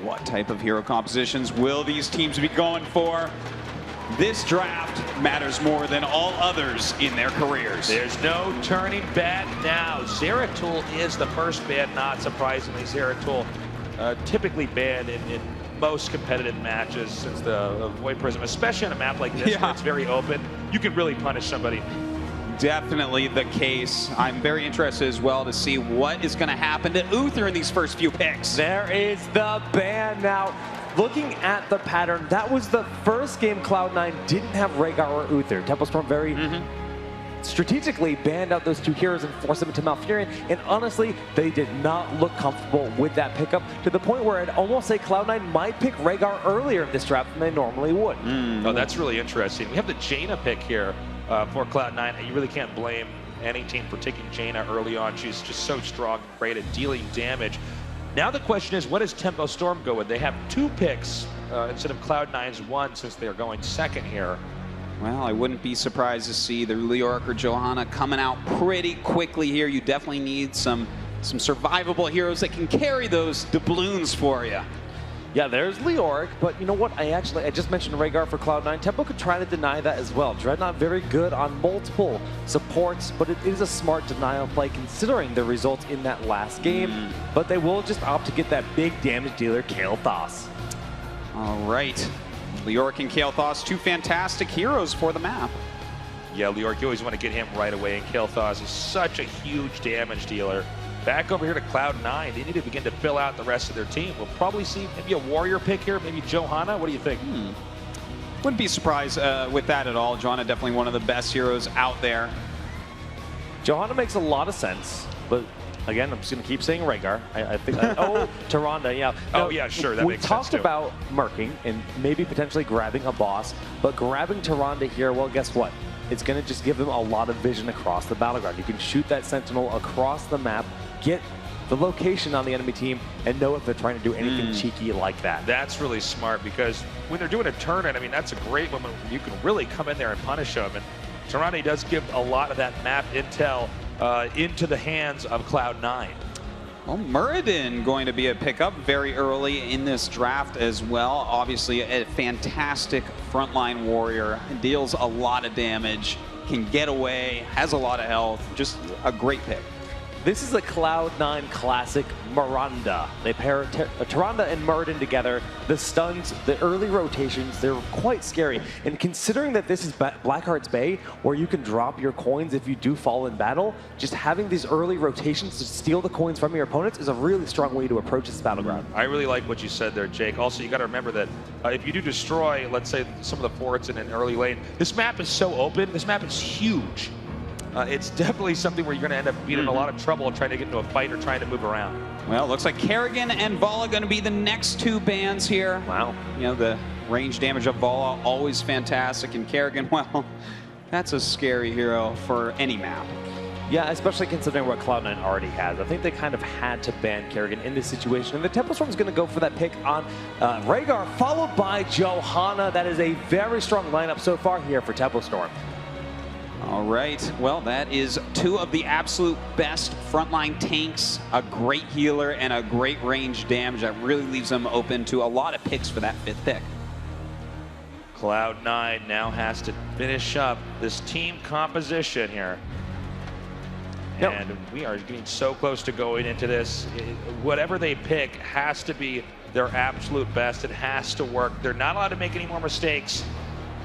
What type of hero compositions will these teams be going for? This draft matters more than all others in their careers. There's no turning back now. Zeratul is the first ban, not surprisingly. Zeratul typically banned in most competitive matches since the Void Prism, especially on a map like this where it's very open. You can really punish somebody. Definitely the case. I'm very interested as well to see what is going to happen to Uther in these first few picks. There is the ban now. Looking at the pattern, that was the first game Cloud9 didn't have Rhaegar or Uther. Templestorm very strategically banned out those two heroes and forced them into Malfurion, and honestly, they did not look comfortable with that pickup to the point where I'd almost say Cloud9 might pick Rhaegar earlier in this draft than they normally would. Oh, that's really interesting. We have the Jaina pick here for Cloud9. You really can't blame any team for taking Jaina early on. She's just so strong and great at dealing damage. Now the question is, what does Tempostorm go with? They have 2 picks instead of Cloud9's 1 since they're going second here. Well, I wouldn't be surprised to see the Leoric or Johanna coming out pretty quickly here. You definitely need some survivable heroes that can carry those doubloons for you. Yeah, there's Leoric, but you know what? I just mentioned Rhaegar for Cloud9. Tempo could try to deny that as well. Dreadnought very good on multiple supports, but it is a smart denial play considering the results in that last game. But they will just opt to get that big damage dealer, Kael'thas. All right. Leoric and Kael'thas, 2 fantastic heroes for the map. Yeah, Leoric, you always want to get him right away, and Kael'thas is such a huge damage dealer. Back over here to Cloud9, they need to begin to fill out the rest of their team. We'll probably see maybe a warrior pick here, maybe Johanna. What do you think? Wouldn't be surprised with that at all. Johanna definitely one of the best heroes out there. Johanna makes a lot of sense, but again, I'm just going to keep saying Rhaegar. I think. Oh, Tyrande, yeah. No, yeah, sure, that makes sense. We talked about murking and maybe potentially grabbing a boss, but grabbing Tyrande here, well, guess what? It's going to just give them a lot of vision across the battleground. You can shoot that Sentinel across the map, get the location on the enemy team, and know if they're trying to do anything cheeky like that. That's really smart because when they're doing a turn-in, I mean, that's a great one when you can really come in there and punish them. And Tyrande does give a lot of that map intel into the hands of Cloud9. Well, Muradin going to be a pickup very early in this draft as well. Obviously a fantastic frontline warrior, deals a lot of damage, can get away, has a lot of health, just a great pick. This is a Cloud9 classic, Miranda. They pair Tyrande and Muradin together. The stuns, the early rotations, they're quite scary. And considering that this is Blackheart's Bay, where you can drop your coins if you do fall in battle, just having these early rotations to steal the coins from your opponents is a really strong way to approach this battleground. I really like what you said there, Jake. Also, you got to remember that if you do destroy, let's say, some of the forts in an early lane, this map is so open, this map is huge. It's definitely something where you're going to end up being in a lot of trouble trying to get into a fight or trying to move around. Well, it looks like Kerrigan and Vala going to be the next 2 bans here. Wow. You know, the range damage of Vala, always fantastic. And Kerrigan, well, that's a scary hero for any map. Yeah, especially considering what Cloud9 already has. I think they kind of had to ban Kerrigan in this situation. And the Templestorm is going to go for that pick on Rhaegar, followed by Johanna. That is a very strong lineup so far here for Templestorm. All right, well, that is 2 of the absolute best frontline tanks, a great healer, and a great range damage that really leaves them open to a lot of picks for that 5th pick. Cloud9 now has to finish up this team composition here. And we are getting so close to going into this. Whatever they pick has to be their absolute best. It has to work. They're not allowed to make any more mistakes.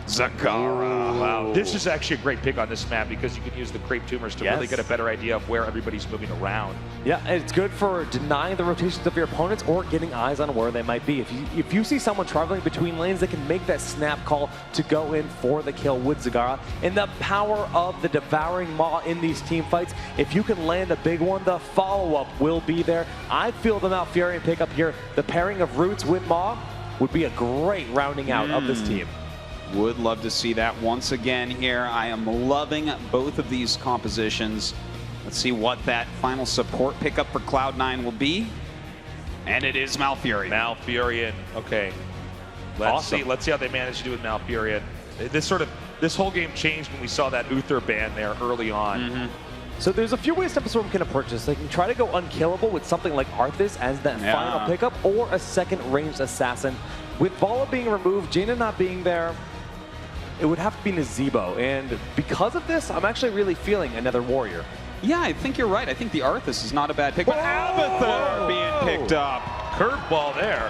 Zakara. Wow, this is actually a great pick on this map because you can use the creep tumors to really get a better idea of where everybody's moving around. Yeah, it's good for denying the rotations of your opponents or getting eyes on where they might be. If you see someone traveling between lanes, they can make that snap call to go in for the kill with Zagara. And the power of the Devouring Maw in these team fights, if you can land a big one, the follow-up will be there. I feel the Malfurion pickup here. The pairing of Roots with Maw would be a great rounding out of this team. Would love to see that once again here. I am loving both of these compositions. Let's see what that final support pickup for Cloud9 will be. And it is Malfurion. Malfurion, okay. Let's see how they manage to do with Malfurion. This whole game changed when we saw that Uther ban there early on. So there's a few ways Tempo Storm can approach this. They can try to go unkillable with something like Arthas as that final pickup, or a second ranged assassin. With Vala being removed, Jaina not being there, it would have to be Nazebo. And because of this, I'm actually really feeling another warrior. Yeah, I think you're right. I think the Arthas is not a bad pick, but Abathur being picked up. Curveball there.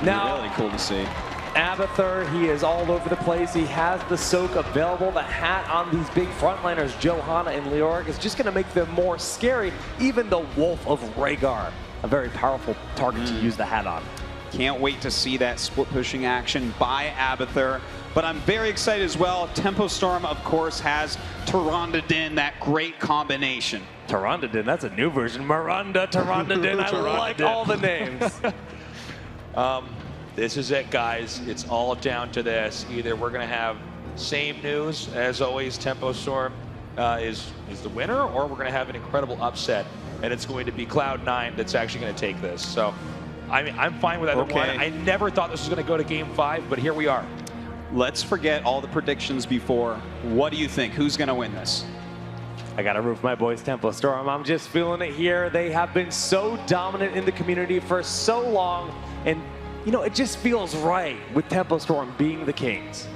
Now, really cool to see. Abathur, he is all over the place. He has the soak available. The hat on these big frontliners, Johanna and Leoric, is just going to make them more scary. Even the Wolf of Rhaegar, a very powerful target to use the hat on. Can't wait to see that split pushing action by Abathur. But I'm very excited as well. Tempo Storm, of course, has Tyrande Din, that great combination. Tyrande Din, that's a new version. Miranda, Tyrande Din, I like all the names. This is it, guys. It's all down to this. Either we're going to have same news, as always, Tempo Storm is the winner, or we're going to have an incredible upset, and it's going to be Cloud9 that's actually going to take this. So, I mean, I'm fine with either one. I never thought this was going to go to Game 5, but here we are. Let's forget all the predictions before. What do you think? Who's going to win this? I got to root for my boys, Tempo Storm. I'm just feeling it here. They have been so dominant in the community for so long, and you know, it just feels right with Tempo Storm being the kings.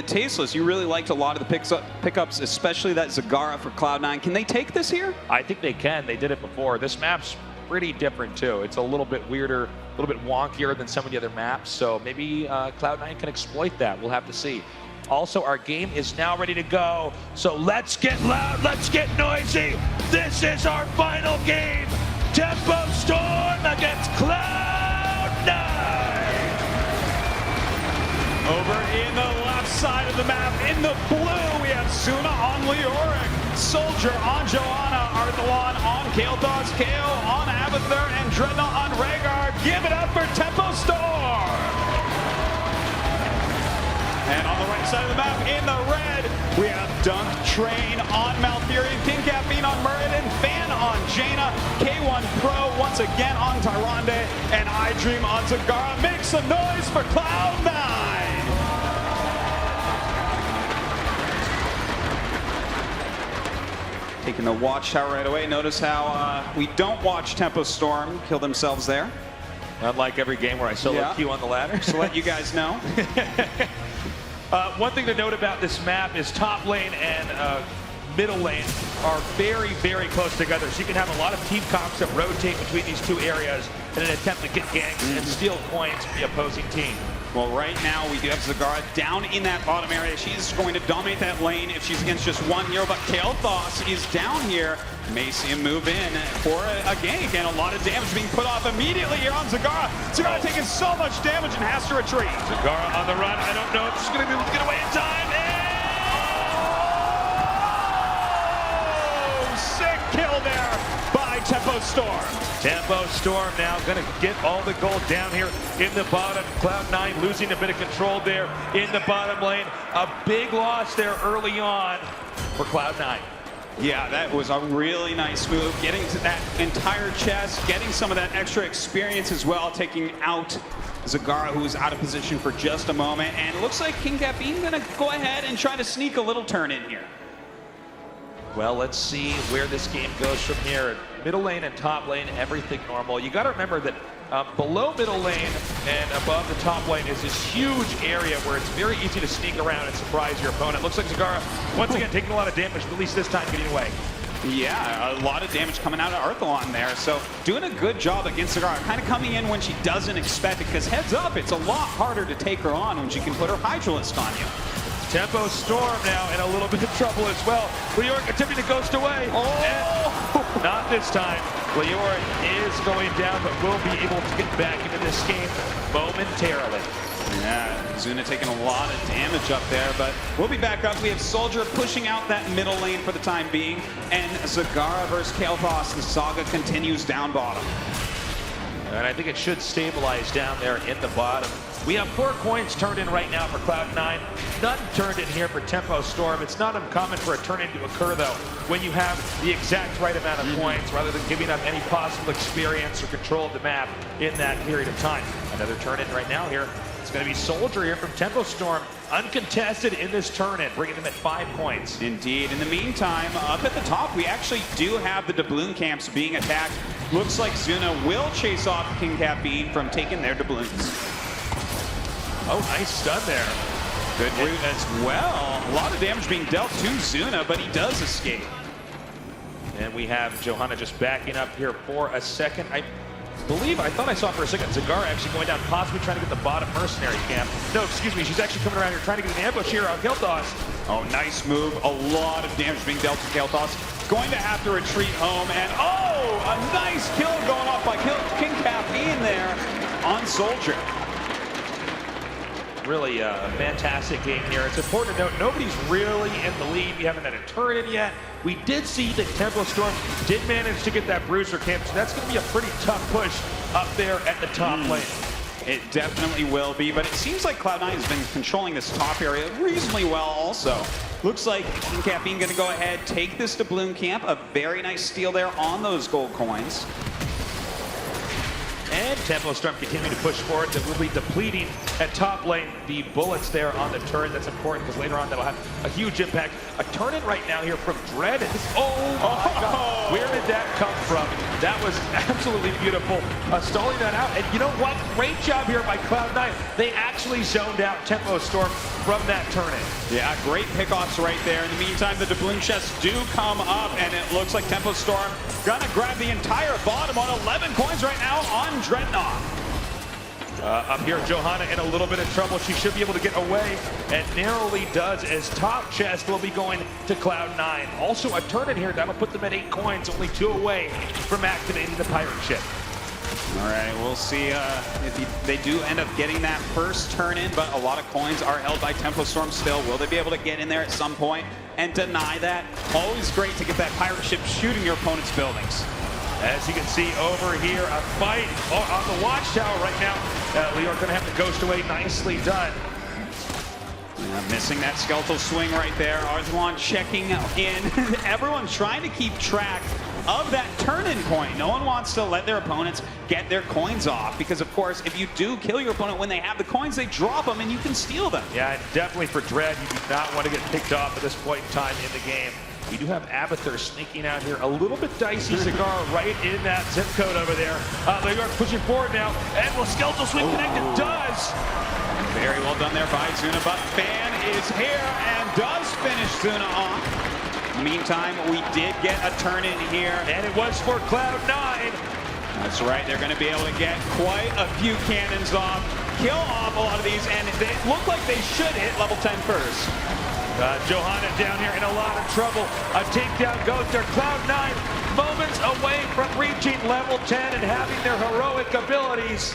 Tasteless, you really liked a lot of the pickups, especially that Zagara for Cloud9. Can they take this here? I think they can. They did it before. This map's pretty different, too. It's a little bit weirder, a little bit wonkier than some of the other maps, so maybe Cloud9 can exploit that. We'll have to see. Also, our game is now ready to go, so let's get loud, let's get noisy. This is our final game. Tempo Storm against Cloud9. Over in the left side of the map, in the blue, we have Suna on Leoric, Soldier on Johanna, Arthalon on Kael'thas, Kael on Abathur, and Dreadnought on Rhaegar. Give it up for Tempo Storm! And on the right side of the map, in the red, we have Dunk Train on Malfurion, King Caffeine on Muradin, Fan on Jaina, K1 Pro once again on Tyrande, and iDream on Zagara. Make some noise for Cloud9! Taking the watchtower right away. Notice how we don't watch Tempo Storm kill themselves there. Unlike every game where I solo queue on the ladder. So let you guys know. One thing to note about this map is top lane and middle lane are very, very close together. So you can have a lot of team comps that rotate between these two areas in an attempt to get ganks and steal coins from the opposing team. Well, right now we do have Zagara down in that bottom area. She's going to dominate that lane if she's against just one hero, but Kael'thas is down here. May see him move in for a gank, and a lot of damage being put off immediately here on Zagara. Zagara taking so much damage and has to retreat. Zagara on the run. I don't know if she's going to be able to get away in time. Oh, sick kill there by Tempo Storm. Tempo Storm now going to get all the gold down here in the bottom. Cloud9 losing a bit of control there in the bottom lane. A big loss there early on for Cloud9. Yeah, that was a really nice move. Getting to that entire chest, getting some of that extra experience as well, taking out Zagara, who was out of position for just a moment. And it looks like King Caffeine going to go ahead and try to sneak a little turn in here. Well, let's see where this game goes from here. Middle lane and top lane, everything normal. You got to remember that below middle lane and above the top lane is this huge area where it's very easy to sneak around and surprise your opponent. Looks like Zagara, once again, taking a lot of damage, but at least this time getting away. Yeah, a lot of damage coming out of Arthalon there. So doing a good job against Zagara, kind of coming in when she doesn't expect it, because heads up, it's a lot harder to take her on when she can put her Hydralisk on you. Tempo Storm now in a little bit of trouble as well. Leoric attempting to ghost away. Oh! Not this time. Leoric is going down, but will be able to get back into this game momentarily. Yeah, Zuna taking a lot of damage up there, but we'll be back up. We have Soldier pushing out that middle lane for the time being, and Zagara versus Kael'thas. The saga continues down bottom. And I think it should stabilize down there in the bottom. We have 4 coins turned in right now for Cloud9. None turned in here for Tempo Storm. It's not uncommon for a turn-in to occur, though, when you have the exact right amount of points, rather than giving up any possible experience or control of the map in that period of time. Another turn-in right now here. It's going to be Soldier here from Tempo Storm, uncontested in this turn-in, bringing them at 5 points. Indeed. In the meantime, up at the top, we actually do have the doubloon camps being attacked. Looks like Zuna will chase off King Caffeine from taking their doubloons. Oh, nice stun there. Good route as well. A lot of damage being dealt to Zuna, but he does escape. And we have Johanna just backing up here for a second. I thought I saw for a second Zagara actually going down, possibly trying to get the bottom mercenary camp. No, excuse me, she's actually coming around here trying to get an ambush here on Kel'Thas. Oh, nice move. A lot of damage being dealt to Kel'Thas. Going to have to retreat home, and oh, a nice kill going off by King Caffeine there on Soldier. Really a fantastic game here. It's important to note nobody's really in the lead. We haven't had a turn in yet. We did see that Tempo Storm did manage to get that bruiser camp, so that's going to be a pretty tough push up there at the top lane. It definitely will be, but it seems like Cloud9 has been controlling this top area reasonably well also. Looks like King Caffeine going to go ahead, take this doubloon camp. A very nice steal there on those gold coins. And Tempo Storm continuing to push forward. That will be depleting at top lane the bullets there on the turret. That's important because later on that'll have a huge impact. A turn in right now here from Dread. Oh my God. Where did that come from? That was absolutely beautiful. Stalling that out. And you know what? Great job here by Cloud9. They actually zoned out Tempo Storm from that turn in. Yeah, great pickoffs right there. In the meantime, the doubloon chests do come up, and it looks like Tempo Storm gonna grab the entire bottom on 11 coins right now on Dreadnought. Up here, Johanna in a little bit of trouble. She should be able to get away, and narrowly does, as top chest will be going to Cloud9. Also a turn in here, that'll put them at 8 coins, only 2 away from activating the pirate ship. All right, we'll see if they do end up getting that first turn in, but a lot of coins are held by Tempo Storm still. Will they be able to get in there at some point and deny that? Always great to get that pirate ship shooting your opponent's buildings. As you can see over here, a fight on the watchtower right now. We are going to have to ghost away. Nicely done. Yeah, missing that skeletal swing right there. Arzalon checking in. Everyone trying to keep track of that turn-in point. No one wants to let their opponents get their coins off because, of course, if you do kill your opponent when they have the coins, they drop them and you can steal them. Yeah, and definitely for Dread, you do not want to get picked off at this point in time in the game. We do have Abathur sneaking out here. A little bit dicey cigar right in that zip code over there. They are pushing forward now. And will skeletal swing connect? It does. Very well done there by Zuna, but Fan is here and does finish Zuna off. Meantime, we did get a turn in here. And it was for Cloud9. That's right. They're going to be able to get quite a few cannons off, kill off a lot of these, and they look like they should hit level 10 first. Johanna down here in a lot of trouble. A takedown goes there. Cloud9 moments away from reaching level 10 and having their heroic abilities.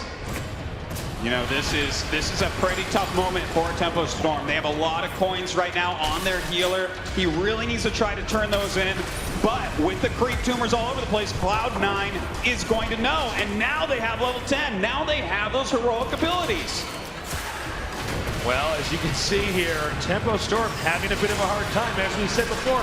You know, this is a pretty tough moment for Tempo Storm. They have a lot of coins right now on their healer. He really needs to try to turn those in. But with the creep tumors all over the place, Cloud9 is going to know. And now they have level 10. Now they have those heroic abilities. Well, as you can see here, Tempo Storm having a bit of a hard time. As we said before,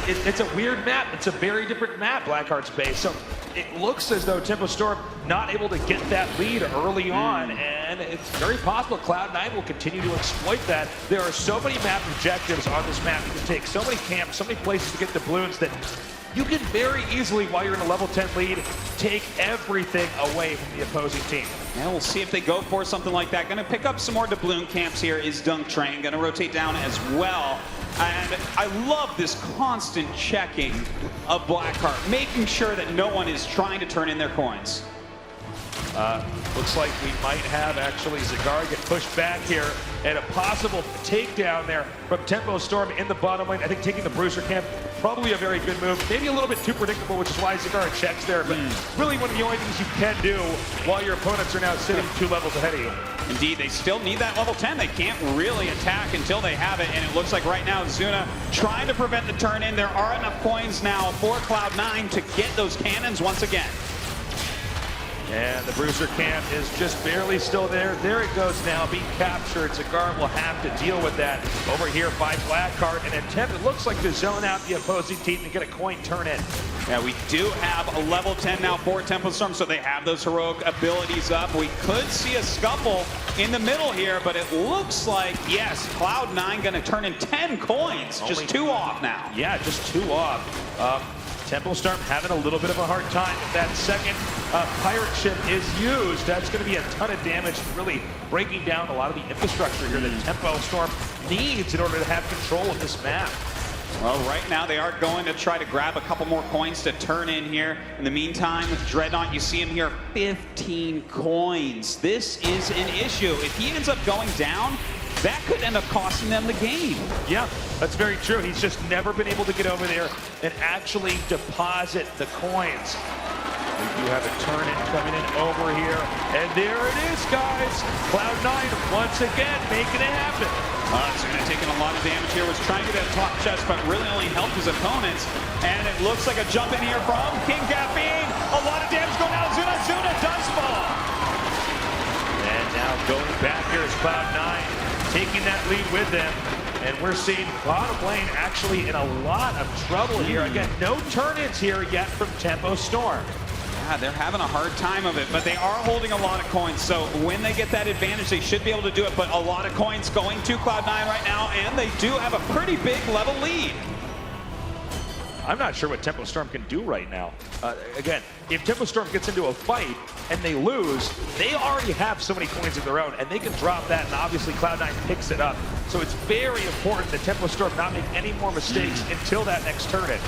it's a weird map. It's a very different map, Blackheart's base. So it looks as though Tempo Storm not able to get that lead early on, and it's very possible Cloud9 will continue to exploit that. There are so many map objectives on this map. You can take so many camps, so many places to get the balloons that you can very easily, while you're in a level 10 lead, take everything away from the opposing team. Yeah, we'll see if they go for something like that. Going to pick up some more doubloon camps here is Dunk Train. Going to rotate down as well. And I love this constant checking of Blackheart, making sure that no one is trying to turn in their coins. Looks like we might have actually Zagar get pushed back here, and a possible takedown there from Tempo Storm in the bottom lane. I think taking the Bruiser camp, probably a very good move. Maybe a little bit too predictable, which is why Zagar checks there, but really one of the only things you can do while your opponents are now sitting 2 levels ahead of you. Indeed, they still need that level 10. They can't really attack until they have it, and it looks like right now Zuna trying to prevent the turn in. There are enough coins now for Cloud9 to get those cannons once again. And the Bruiser camp is just barely still there. There it goes now, being captured. Cigar will have to deal with that over here by Blackheart. An attempt, it looks like, to zone out the opposing team to get a coin turn in. Yeah, we do have a level 10 now for Tempo Storm, so they have those heroic abilities up. We could see a scuffle in the middle here, but it looks like, yes, Cloud9 going to turn in 10 coins. Just 2 off now. Yeah, just 2 off. Tempo Storm having a little bit of a hard time. If that second pirate ship is used, that's going to be a ton of damage, really breaking down a lot of the infrastructure here that Tempo Storm needs in order to have control of this map. Well, right now they are going to try to grab a couple more coins to turn in here. In the meantime, with Dreadnought, you see him here, 15 coins. This is an issue. If he ends up going down, that could end up costing them the game. Yeah, that's very true. He's just never been able to get over there and actually deposit the coins. We do have a turn-in coming in over here. And there it is, guys. Cloud9 once again making it happen. Zuna taking a lot of damage here. Was trying to get that top chest, but really only helped his opponents. And it looks like a jump in here from King Caffeine. A lot of damage going out. Zuna does fall. And now going back here is Cloud9. Taking that lead with them, and we're seeing bottom lane actually in a lot of trouble here. Again, no turn-ins here yet from Tempo Storm. Yeah, they're having a hard time of it, but they are holding a lot of coins, so when they get that advantage, they should be able to do it, but a lot of coins going to Cloud9 right now, and they do have a pretty big level lead. I'm not sure what Tempo Storm can do right now. Again, if Tempo Storm gets into a fight and they lose, they already have so many coins of their own, and they can drop that, and obviously Cloud9 picks it up. So it's very important that Tempo Storm not make any more mistakes until that next turn-in.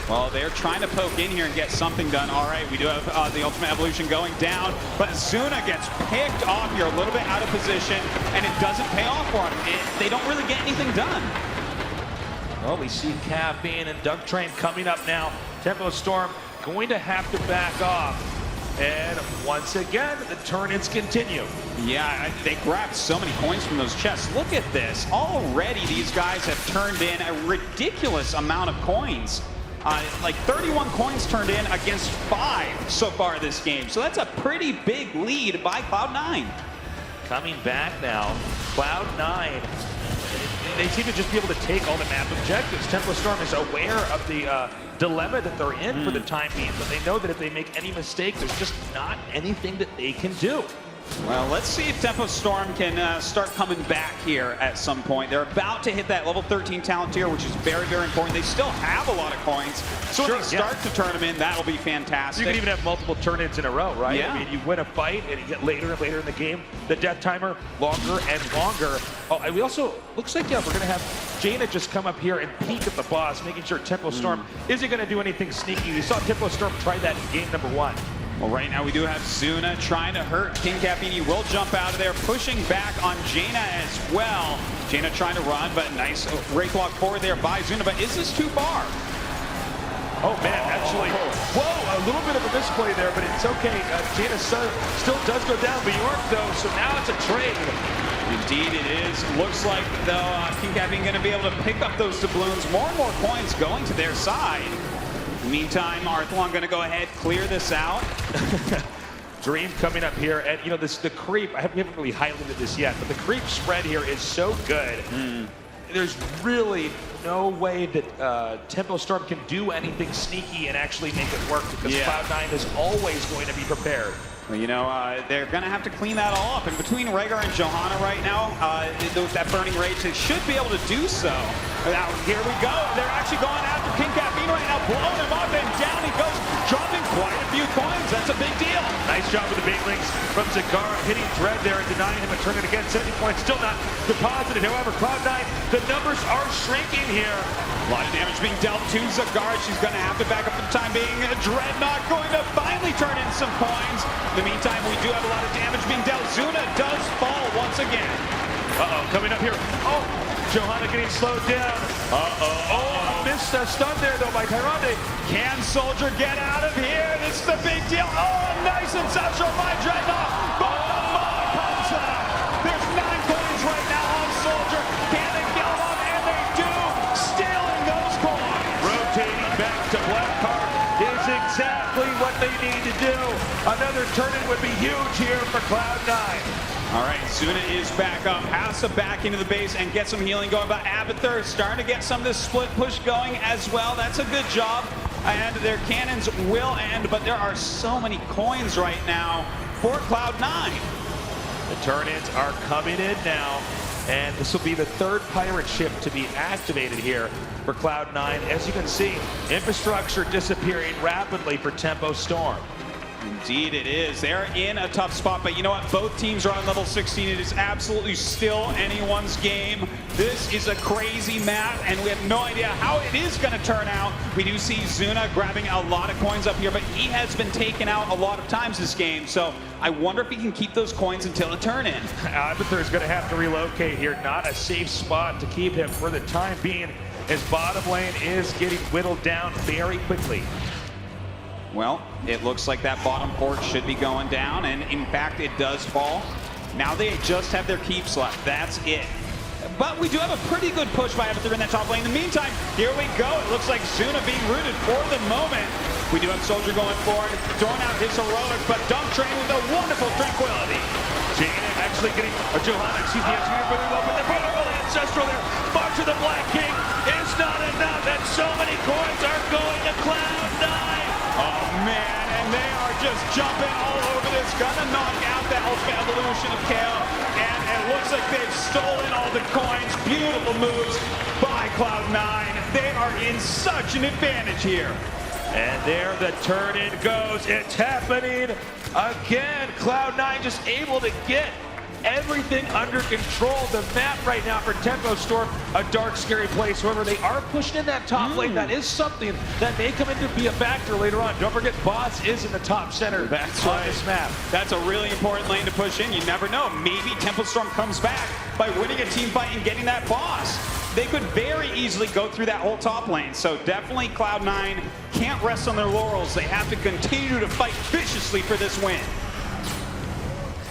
Well, they're trying to poke in here and get something done. All right, we do have the Ultimate Evolution going down, but Zuna gets picked off here a little bit out of position, and it doesn't pay off for him. They don't really get anything done. Well, we see Caffeine and Doug Train coming up now. Tempo Storm going to have to back off. And once again, the turn-ins continue. Yeah, they grabbed so many coins from those chests. Look at this. Already these guys have turned in a ridiculous amount of coins. Like 31 coins turned in against 5 so far this game. So that's a pretty big lead by Cloud9. Coming back now, Cloud9. They seem to just be able to take all the map objectives. Tempo Storm is aware of the dilemma that they're in for the time being, but they know that if they make any mistake, there's just not anything that they can do. Well, let's see if Tempo Storm can start coming back here at some point. They're about to hit that level 13 talent tier, which is very, very important. They still have a lot of coins, so when they start to turn them in, that'll be fantastic. You can even have multiple turn-ins in a row, right? Yeah. I mean, you win a fight, and you get later and later in the game, the death timer longer and longer. Oh, and we also, looks like, yeah, we're going to have Jaina just come up here and peek at the boss, making sure Tempo Storm isn't going to do anything sneaky. We saw Tempo Storm try that in game number 1. Well, right now we do have Zuna trying to hurt King Caffeine. He will jump out of there, pushing back on Jaina as well. Jaina trying to run, but nice Wraith Lock forward there by Zuna. But is this too far? Oh, man, actually, whoa, a little bit of a misplay there, but it's okay. Jaina still does go down, Bjork, though, so now it's a trade. Indeed it is. Looks like, though, King Caffeine going to be able to pick up those doubloons. More and more coins going to their side. Meantime, Arthlon going to go ahead, clear this out. Dream coming up here, and you know the creep. We haven't really highlighted this yet, but the creep spread here is so good. There's really no way that Tempo Storm can do anything sneaky and actually make it work, because Cloud9 is always going to be prepared. Well, you know, they're going to have to clean that all up. And between Rhaegar and Johanna right now, that Burning Rage, they should be able to do so. Now, here we go. They're actually going after King Caffeine right now, blowing him up, and down he goes, dropping quite a few coins. That's a big deal. Nice job with the Baitlinks from Zagara, hitting Dread there and denying him a turn it again. 70 points, still not deposited. However, Cloud9, the numbers are shrinking here. A lot of damage being dealt to Zagara. She's going to have to back up for the time being. Dreadnought going to finally turn in some coins. In the meantime, we do have a lot of damage being dealt. Zuna does fall once again. Coming up here. Oh, Johanna getting slowed down. Oh, missed a stun there, though, by Tyrande. Can Soldier get out of here? This is the big deal. Oh, nice inception by Dreadnought. But the mob comes out. There's 9 coins right now on Soldier. Can they kill him? And they do. Stealing those coins. Rotating back to Blackheart is exactly what they need to do. Another turn-in with Cloud9. All right, Zuna is back up, has to back into the base and get some healing going, but Abathur is starting to get some of this split push going as well. That's a good job, and their cannons will end, but there are so many coins right now for Cloud9. The turn-ins are coming in now, and this will be the third pirate ship to be activated here for Cloud9. As you can see, infrastructure disappearing rapidly for Tempo Storm. Indeed it is. They're in a tough spot, but you know what? Both teams are on level 16. It is absolutely still anyone's game. This is a crazy map, and we have no idea how it is going to turn out. We do see Zuna grabbing a lot of coins up here, but he has been taken out a lot of times this game, so I wonder if he can keep those coins until the turn-in. Abathur is going to have to relocate here. Not a safe spot to keep him for the time being. His bottom lane is getting whittled down very quickly. Well, it looks like that bottom port should be going down, and in fact, it does fall. Now they just have their keeps left. That's it. But we do have a pretty good push by Abathur in that top lane. In the meantime, here we go. It looks like Zuna being rooted for the moment. We do have Soldier going forward, throwing out his heroic, but Dump Train with a wonderful tranquility. Jaina actually getting a Johanna, excuse me, really low, but the protocol ancestral there. March of the Black King is not enough, and so many coins are going to Cloud9. Oh man, and they are just jumping all over this, gonna knock out that ultimate evolution of KO, and it looks like they've stolen all the coins. Beautiful moves by Cloud9. They are in such an advantage here. And there the turn-in goes. It's happening again. Cloud9 just able to get everything under control. The map right now for Tempo Storm, a dark, scary place. However, they are pushing in that top lane. That is something that may come in to be a factor later on. Don't forget, Boss is in the top center. That's on right. This map. That's a really important lane to push in. You never know. Maybe Tempo Storm comes back by winning a team fight and getting that boss. They could very easily go through that whole top lane. So definitely Cloud9 can't rest on their laurels. They have to continue to fight viciously for this win.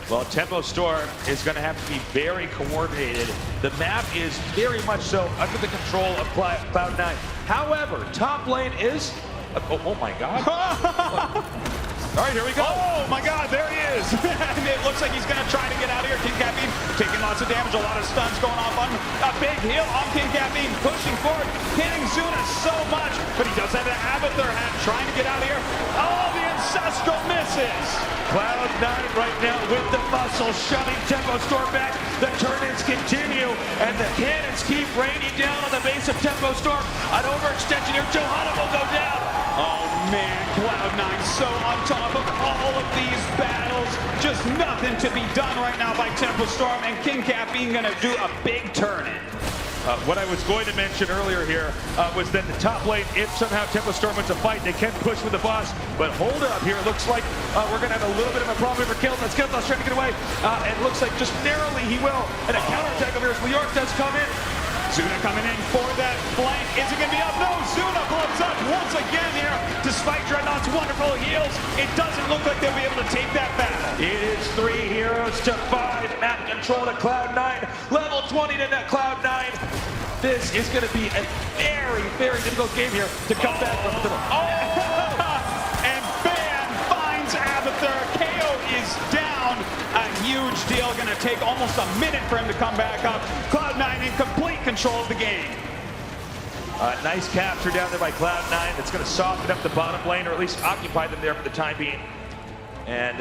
Well, Tempo Storm is going to have to be very coordinated. The map is very much so under the control of Cloud9. However, top lane is... Oh my God. All right, here we go. Oh my God, there he is. And it looks like he's going to try to get out of here. King Caffeine taking lots of damage, a lot of stuns going off on a big heal on King Caffeine, pushing forward, hitting Zuna so much, but he does have an Abathur hat trying to get out of here. Oh, the Ancestral misses. Cloud9 right now with the muscle, shoving Tempo Storm back. The turn-ins continue, and the cannons keep raining down on the base of Tempo Storm. An overextension here, Johanna will go down. Oh man, Cloud9 so on top of all of these battles. Just nothing to be done right now by Tempo Storm, and King Caffeine gonna do a big turn-in. What I was going to mention earlier here was that the top lane, if somehow Tempo Storm wins a fight, they can push with the boss. But hold up here, it looks like we're going to have a little bit of a problem for Kilton. Kilton's trying to get away, and it looks like just narrowly he will. And a counterattack over here as New York does come in. Zuna coming in for that flank. Is it going to be up? No, Zuna blows up once again here. Despite Dreadnought's wonderful heals, it doesn't look like they'll be able to take that battle. It is 3 heroes to 5. Map control to Cloud9. Level 20 to Cloud9. This is going to be a very, very difficult game here to come back from the middle. Oh! And Ban finds Abathur. KO is down. A huge deal. Going to take almost a minute for him to come back up. Cloud9 in complete control of the game. Nice capture down there by Cloud9. That's going to soften up the bottom lane, or at least occupy them there for the time being. And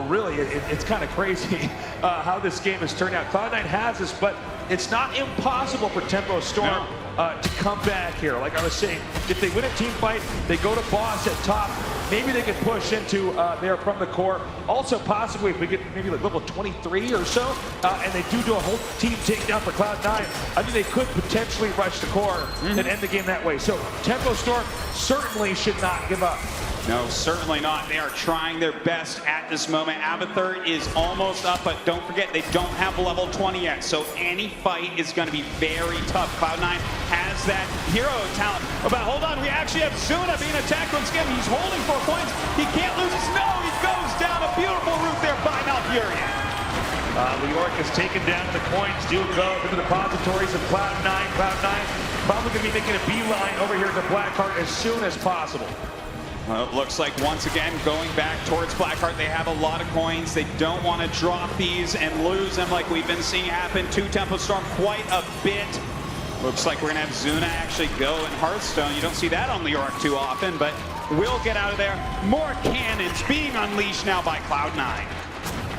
really, it's kind of crazy how this game has turned out. Cloud9 has this, but it's not impossible for Tempo Storm to come back here. Like I was saying, if they win a team fight, they go to boss at top. Maybe they could push into there from the core. Also, possibly if we get maybe like level 23 or so, and they do a whole team takedown for Cloud9, I think they could potentially rush the core and end the game that way. So Tempo Storm certainly should not give up. No, certainly not. They are trying their best at this moment. Abathur is almost up, but don't forget, they don't have level 20 yet, so any fight is going to be very tough. Cloud9 has that hero talent. But hold on, we actually have Zuna being attacked on Skim. He's holding 4 points. He can't lose his. No, he goes down. A beautiful route there by Malfurion. New York has taken down the coins. Do go to the depositories of Cloud9. Cloud9 probably going to be making a beeline over here to Blackheart as soon as possible. Well, it looks like once again going back towards Blackheart. They have a lot of coins. They don't want to drop these and lose them like we've been seeing happen to Tempo Storm quite a bit. Looks like we're going to have Zuna actually go in Hearthstone. You don't see that on Leoric too often, but we'll get out of there. More cannons being unleashed now by Cloud9.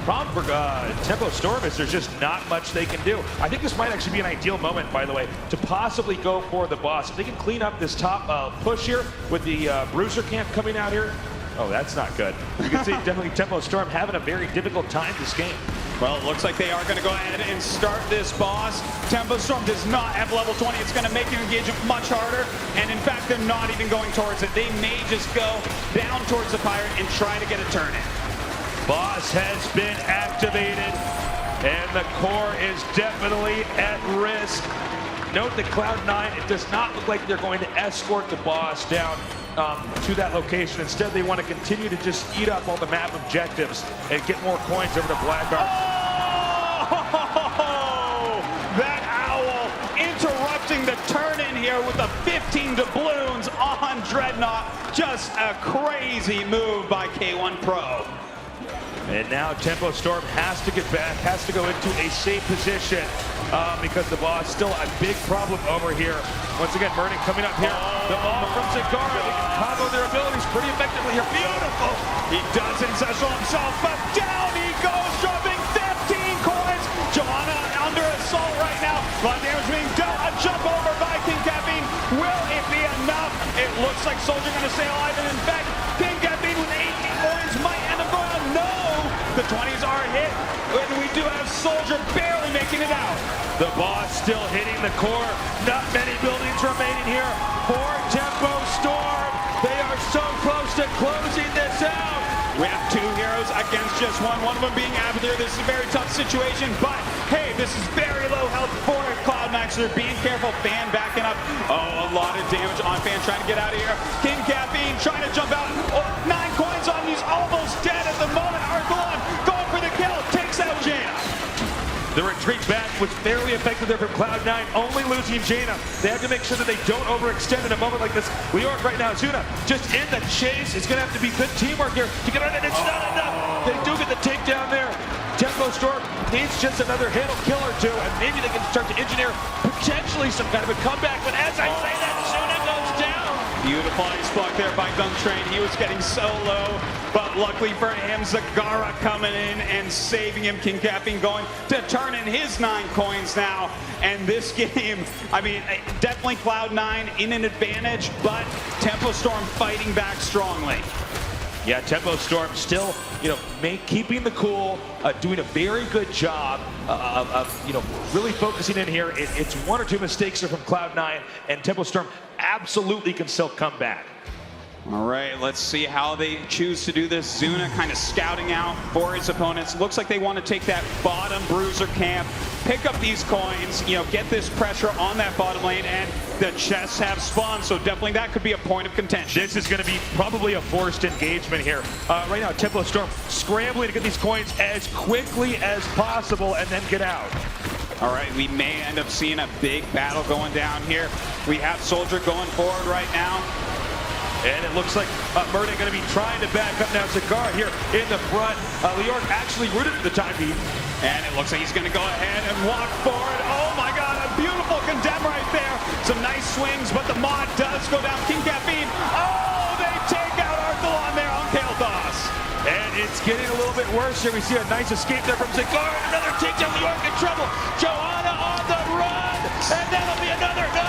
Problem for Tempo Storm is there's just not much they can do. I think this might actually be an ideal moment, by the way, to possibly go for the boss. If they can clean up this top push here with the Bruiser camp coming out here. Oh, that's not good. You can see definitely Tempo Storm having a very difficult time this game. Well, it looks like they are going to go ahead and start this boss. Tempo Storm does not have level 20. It's going to make the engagement much harder. And in fact, they're not even going towards it. They may just go down towards the Pirate and try to get a turn in. Boss has been activated, and the core is definitely at risk. Note that Cloud9, it does not look like they're going to escort the boss down to that location. Instead, they want to continue to just eat up all the map objectives and get more coins over to Blackheart. Oh! That owl interrupting the turn-in here with the 15 doubloons on Dreadnought. Just a crazy move by K1 Pro. And now Tempo Storm has to get back, has to go into a safe position because the boss still a big problem over here. Once again, Murden coming up here. The ball from Zagara. They can combo their abilities pretty effectively here. Beautiful. He does ancestral himself, but down he goes, dropping 15 coins. Johanna under assault right now. A lot of damage being dealt. A jump over by King Caffeine. Will it be enough? It looks like Soldier going to stay alive, and in fact, King Caffeine with 18 coins might end up going on. No! The 20s are hit, and we do have Soldier barely making it out. The boss still hitting the core. Not many buildings remaining here for Tempo Storm. They are so close to closing this out. We have two heroes against just one of them being Abathur. This is a very tough situation, but hey, this is very low health for Cloud9, so they're being careful. Fan backing up. Oh, a lot of damage on Fan trying to get out of here. King Caffeine trying to jump out. Oh, 9 coins on. He's almost dead at the moment. Arthelon going for the kill. Takes out Jaina. The retreat back was fairly effective there from Cloud9, only losing Jaina. They have to make sure that they don't overextend in a moment like this. Leoric right now, Zuna just in the chase. It's going to have to be good teamwork here to get on it. It's not enough. They do get the takedown there. Tempo Storm needs just another hit or kill or two, and maybe they can start to engineer potentially some kind of a comeback. But as I say that, Zuna goes down. Beautiful ice block there by Duntrain. He was getting so low, but luckily for him, Zagara coming in and saving him. King Caffeine going to turn in his 9 coins now. And this game, I mean, definitely Cloud9 in an advantage, but Tempo Storm fighting back strongly. Yeah, Tempo Storm still, keeping the cool, doing a very good job of really focusing in here. It's 1 or 2 mistakes here from Cloud9, and Tempo Storm absolutely can still come back. All right, let's see how they choose to do this. Zuna kind of scouting out for his opponents. Looks like they want to take that bottom Bruiser camp, pick up these coins, get this pressure on that bottom lane, and the chests have spawned, so definitely that could be a point of contention. This is going to be probably a forced engagement here. Right now, Tempo Storm scrambling to get these coins as quickly as possible and then get out. All right, we may end up seeing a big battle going down here. We have Soldier going forward right now. And it looks like Murden going to be trying to back up now. Zagara here in the front. Leoric actually rooted for the time being. And it looks like he's going to go ahead and walk forward. Oh my God, a beautiful condemn right there. Some nice swings, but the mod does go down. King Caffeine. Oh, they take out Arthelon there on Kael'thas. And it's getting a little bit worse here. We see a nice escape there from Zagara. Another takedown. Leoric in trouble. Johanna on the run. And that'll be another no.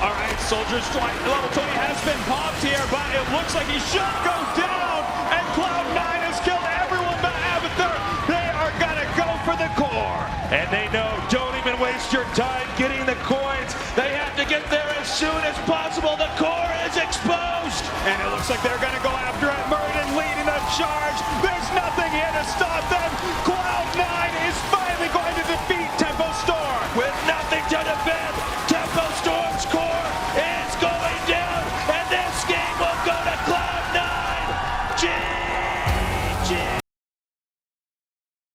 All right, Soldier's level 20 has been popped here, but it looks like he should go down. And Cloud9 has killed everyone but Abathur. They are going to go for the core. And they know, don't even waste your time getting the coins. They have to get there as soon as possible. The core is exposed. And it looks like they're going to go after it. Murden leading the charge. There's nothing here to stop